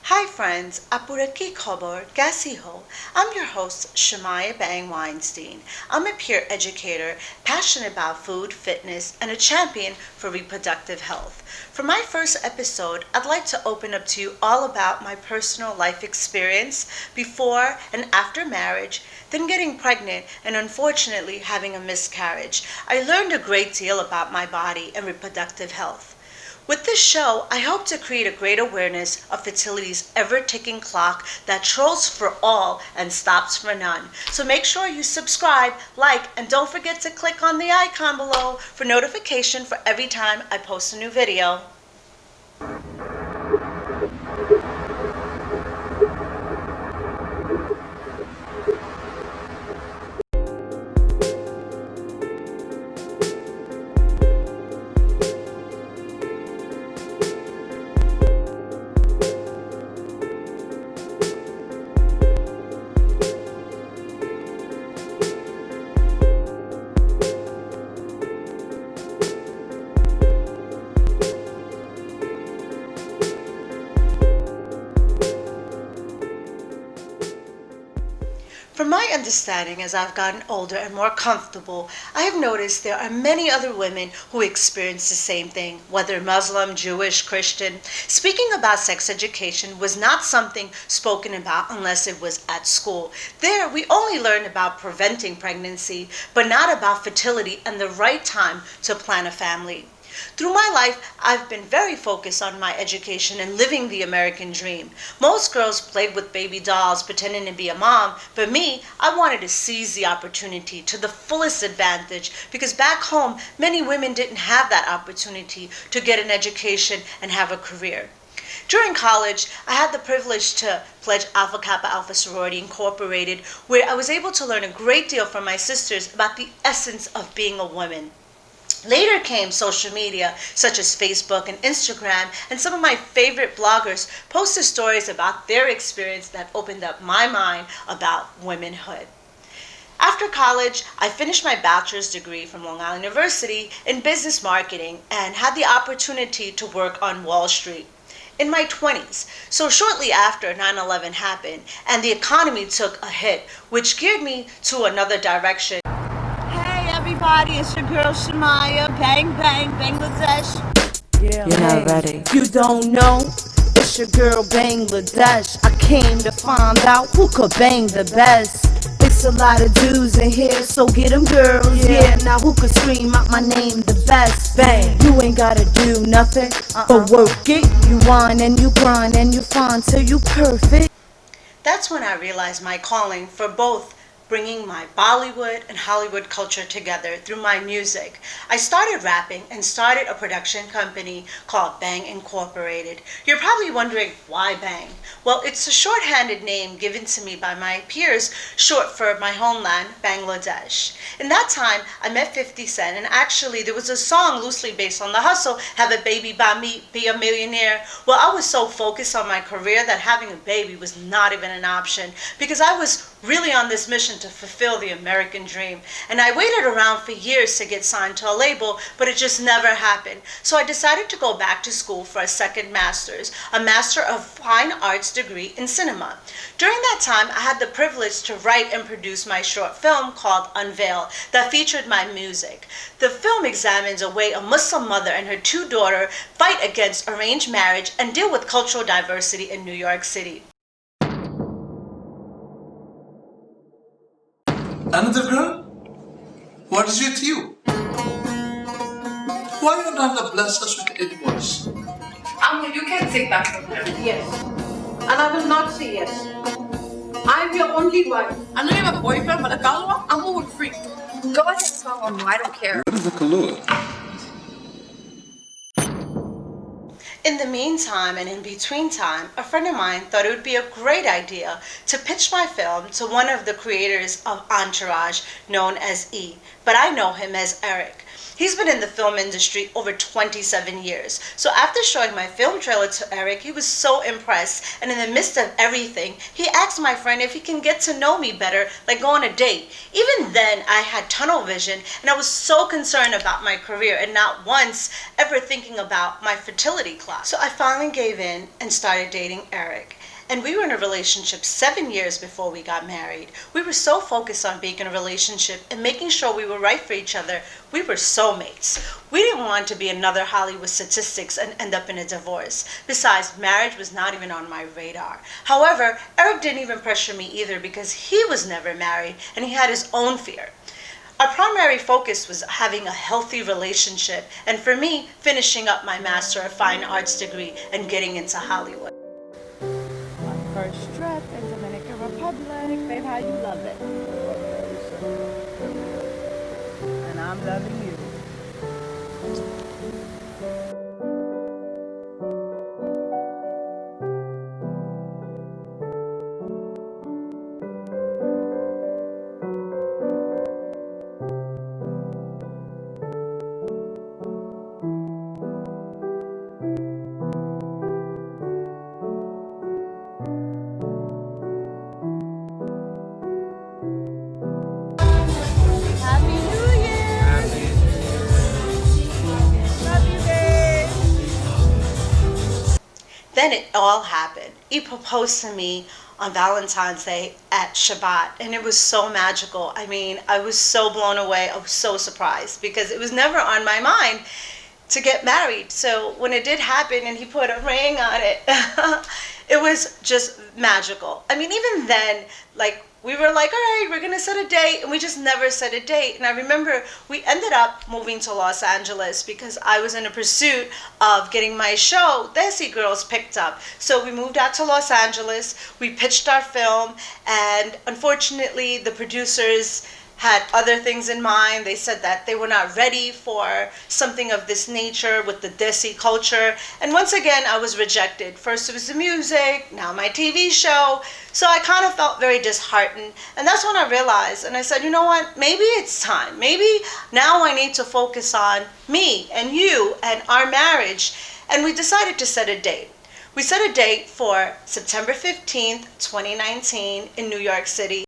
Hi friends, Apuraki Khobor Gasiho. I'm your host, Shumaya Bang Weinstein. I'm a peer educator, passionate about food, fitness, and a champion for reproductive health. For my first episode, I'd like to open up to you all about my personal life experience before and after marriage, then getting pregnant, and unfortunately having a miscarriage. I learned a great deal about my body and reproductive health. With this show, I hope to create a great awareness of fertility's ever-ticking clock that trolls for all and stops for none. So make sure you subscribe, like, and don't forget to click on the icon below for notification for every time I post a new video. From my understanding, as I've gotten older and more comfortable, I have noticed there are many other women who experience the same thing, whether Muslim, Jewish, Christian. Speaking about sex education was not something spoken about unless it was at school. There, we only learned about preventing pregnancy, but not about fertility and the right time to plan a family. Through my life, I've been very focused on my education and living the American dream. Most girls played with baby dolls pretending to be a mom, but me, I wanted to seize the opportunity to the fullest advantage because back home, many women didn't have that opportunity to get an education and have a career. During college, I had the privilege to pledge Alpha Kappa Alpha Sorority Incorporated, where I was able to learn a great deal from my sisters about the essence of being a woman. Later came social media such as Facebook and Instagram, and some of my favorite bloggers posted stories about their experience that opened up my mind about womanhood. After college, I finished my bachelor's degree from Long Island University in business marketing and had the opportunity to work on Wall Street in my 20s. So shortly after 9/11 happened and the economy took a hit, which geared me to another direction. Everybody, it's your girl Shumaya, bang bang, Bangladesh. Yeah, you're not ready. You don't know? It's your girl Bangladesh. I came to find out who could bang the best. It's a lot of dudes in here, so get them girls. Yeah, now who could scream out my name the best? Bang. You ain't gotta do nothing but work it. You whine and you grind and you find till you perfect. That's when I realized my calling for both bringing my Bollywood and Hollywood culture together through my music. I started rapping and started a production company called Bang Incorporated. You're probably wondering, why Bang? Well, it's a shorthanded name given to me by my peers, short for my homeland, Bangladesh. In that time, I met 50 Cent, and actually there was a song loosely based on the hustle, Have a Baby by Me, Be a Millionaire. Well, I was so focused on my career that having a baby was not even an option because I was really on this mission to fulfill the American dream. And I waited around for years to get signed to a label, but it just never happened. So I decided to go back to school for a second master's, a Master of Fine Arts degree in cinema. During that time, I had the privilege to write and produce my short film called Unveil that featured my music. The film examines a way a Muslim mother and her two daughters fight against arranged marriage and deal with cultural diversity in New York City. Another girl? What is with you? Why you not bless us with any boys? Uncle, you can't take that from her. Yes. And I will not say yes. I'm your only wife. I know you have a boyfriend, but a Kalua, I'm all free. Go ahead and tell him, I don't care. What is a Kalua? In the meantime and in between time, a friend of mine thought it would be a great idea to pitch my film to one of the creators of Entourage, known as E, but I know him as Eric. He's been in the film industry over 27 years. So after showing my film trailer to Eric, he was so impressed. And in the midst of everything, he asked my friend if he can get to know me better, like go on a date. Even then, I had tunnel vision and I was so concerned about my career and not once ever thinking about my fertility clock. So I finally gave in and started dating Eric. And we were in a relationship 7 years before we got married. We were so focused on being in a relationship and making sure we were right for each other. We were soulmates. We didn't want to be another Hollywood statistics and end up in a divorce. Besides, marriage was not even on my radar. However, Eric didn't even pressure me either because he was never married and he had his own fear. Our primary focus was having a healthy relationship and for me, finishing up my Master of Fine Arts degree and getting into Hollywood. First trip in Dominican Republic. Babe, how you love it? And I'm loving you. Happy New Year! Love you, babe! Then it all happened. He proposed to me on Valentine's Day at Shabbat, and it was so magical. I mean, I was so blown away. I was so surprised because it was never on my mind to get married. So when it did happen and he put a ring on it, it was just magical. I mean, even then, like, we were like, all right, we're going to set a date. And we just never set a date. And I remember we ended up moving to Los Angeles because I was in a pursuit of getting my show, Desi Girls, picked up. So we moved out to Los Angeles. We pitched our film. And unfortunately, the producers had other things in mind. They said that they were not ready for something of this nature with the Desi culture. And once again, I was rejected. First it was the music, now my TV show. So I kind of felt very disheartened. And that's when I realized, and I said, you know what, maybe it's time. Maybe now I need to focus on me and you and our marriage. And we decided to set a date. We set a date for September 15th, 2019 in New York City.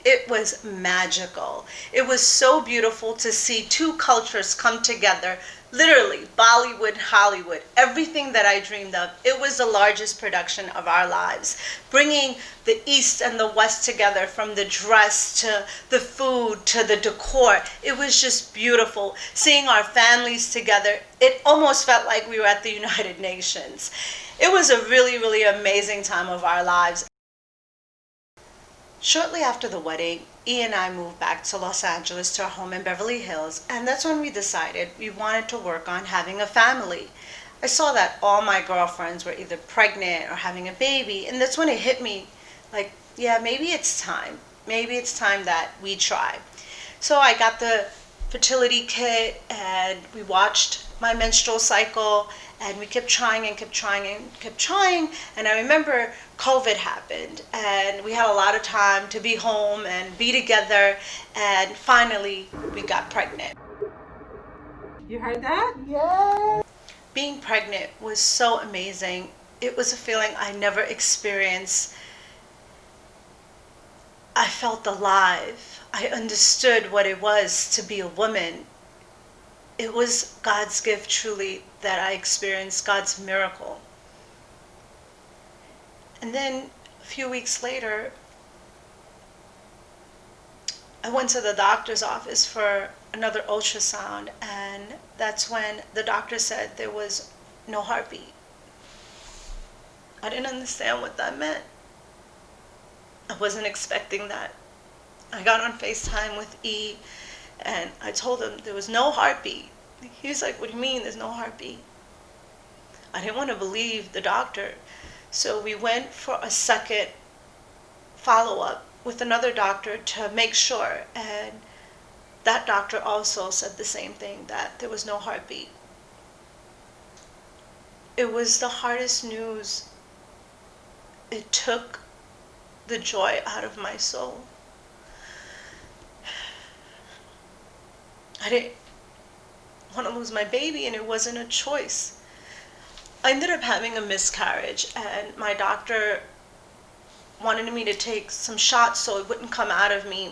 It was magical. It was so beautiful to see two cultures come together. Literally, Bollywood, Hollywood, everything that I dreamed of. It was the largest production of our lives. Bringing the East and the West together, from the dress to the food to the decor. It was just beautiful. Seeing our families together, it almost felt like we were at the United Nations. It was a really, really amazing time of our lives. Shortly after the wedding, E and I moved back to Los Angeles to our home in Beverly Hills, and that's when we decided we wanted to work on having a family. I saw that all my girlfriends were either pregnant or having a baby, and that's when it hit me, like, yeah, maybe it's time. Maybe it's time that we try. So I got the fertility kit, and we watched my menstrual cycle, and we kept trying and kept trying and kept trying. And I remember COVID happened, and we had a lot of time to be home and be together, and finally we got pregnant. You heard that? Yeah. Being pregnant was so amazing. It was a feeling I never experienced. I felt alive. I understood what it was to be a woman. It was God's gift, truly, that I experienced God's miracle. And then a few weeks later, I went to the doctor's office for another ultrasound, and that's when the doctor said there was no heartbeat. I didn't understand what that meant. I wasn't expecting that. I got on FaceTime with E, and I told him there was no heartbeat. He was like, what do you mean there's no heartbeat? I didn't want to believe the doctor. So we went for a second follow-up with another doctor to make sure. And that doctor also said the same thing, that there was no heartbeat. It was the hardest news. It took the joy out of my soul. I didn't want to lose my baby, and it wasn't a choice. I ended up having a miscarriage, and my doctor wanted me to take some shots so it wouldn't come out of me,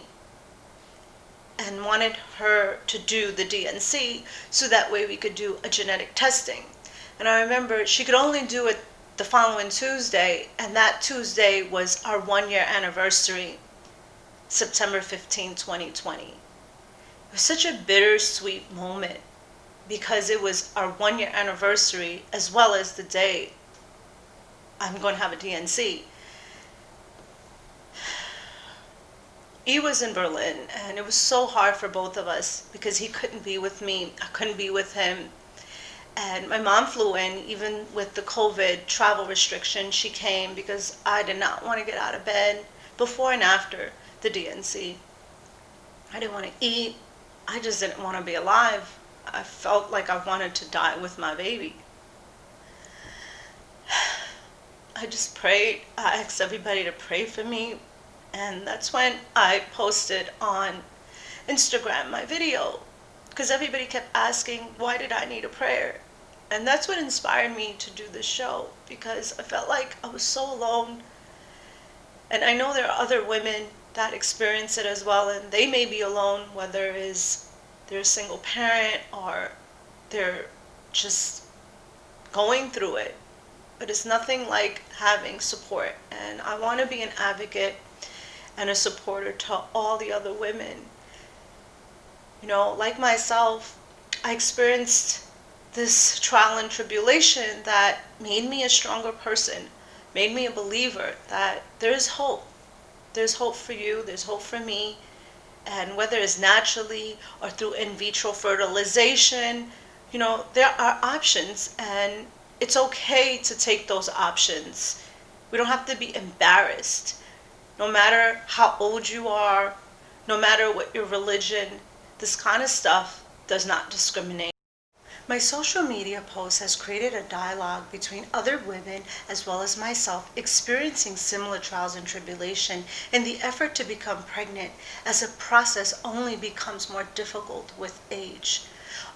and wanted her to do the DNC so that way we could do a genetic testing. And I remember she could only do it the following Tuesday, and that Tuesday was our 1 year anniversary, September 15, 2020. It was such a bittersweet moment because it was our 1 year anniversary as well as the day I'm going to have a DNC. He was in Berlin, and it was so hard for both of us because he couldn't be with me, I couldn't be with him. And my mom flew in, even with the COVID travel restriction. She came because I did not want to get out of bed before and after the DNC. I didn't want to eat. I just didn't want to be alive. I felt like I wanted to die with my baby. I just prayed. I asked everybody to pray for me. And that's when I posted on Instagram my video, because everybody kept asking, why did I need a prayer? And that's what inspired me to do this show, because I felt like I was so alone. And I know there are other women that experience it as well, and they may be alone, whether it's they're a single parent or they're just going through it. But it's nothing like having support. And I want to be an advocate and a supporter to all the other women. You know, like myself, I experienced this trial and tribulation that made me a stronger person, made me a believer that there's hope. There's hope for you, there's hope for me. And whether it's naturally or through in vitro fertilization, you know, there are options, and it's okay to take those options. We don't have to be embarrassed. No matter how old you are, no matter what your religion, this kind of stuff does not discriminate. My social media post has created a dialogue between other women as well as myself experiencing similar trials and tribulation in the effort to become pregnant, as the process only becomes more difficult with age.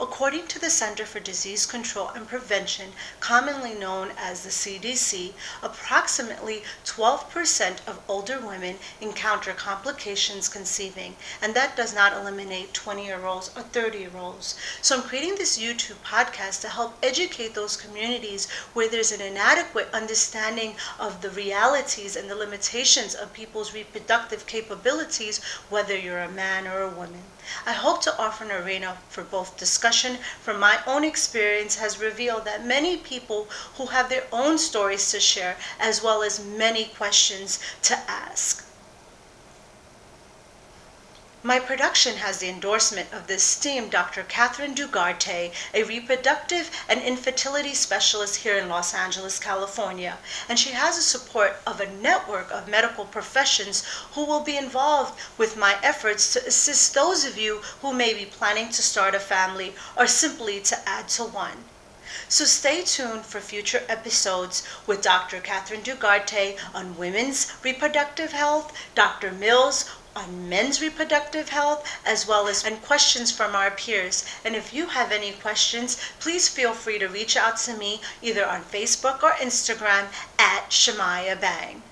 According to the Center for Disease Control and Prevention, commonly known as the CDC, approximately 12% of older women encounter complications conceiving, and that does not eliminate 20-year-olds or 30-year-olds. So I'm creating this YouTube podcast to help educate those communities where there's an inadequate understanding of the realities and the limitations of people's reproductive capabilities, whether you're a man or a woman. I hope to offer an arena for both discussion from my own experience has revealed that many people who have their own stories to share, as well as many questions to ask. My production has the endorsement of the esteemed Dr. Catherine Dugarte, a reproductive and infertility specialist here in Los Angeles, California, and she has the support of a network of medical professions who will be involved with my efforts to assist those of you who may be planning to start a family or simply to add to one. So stay tuned for future episodes with Dr. Catherine Dugarte on women's reproductive health, Dr. Mills on men's reproductive health, as well as and questions from our peers. And if you have any questions, please feel free to reach out to me either on Facebook or Instagram at Shumaya Bang.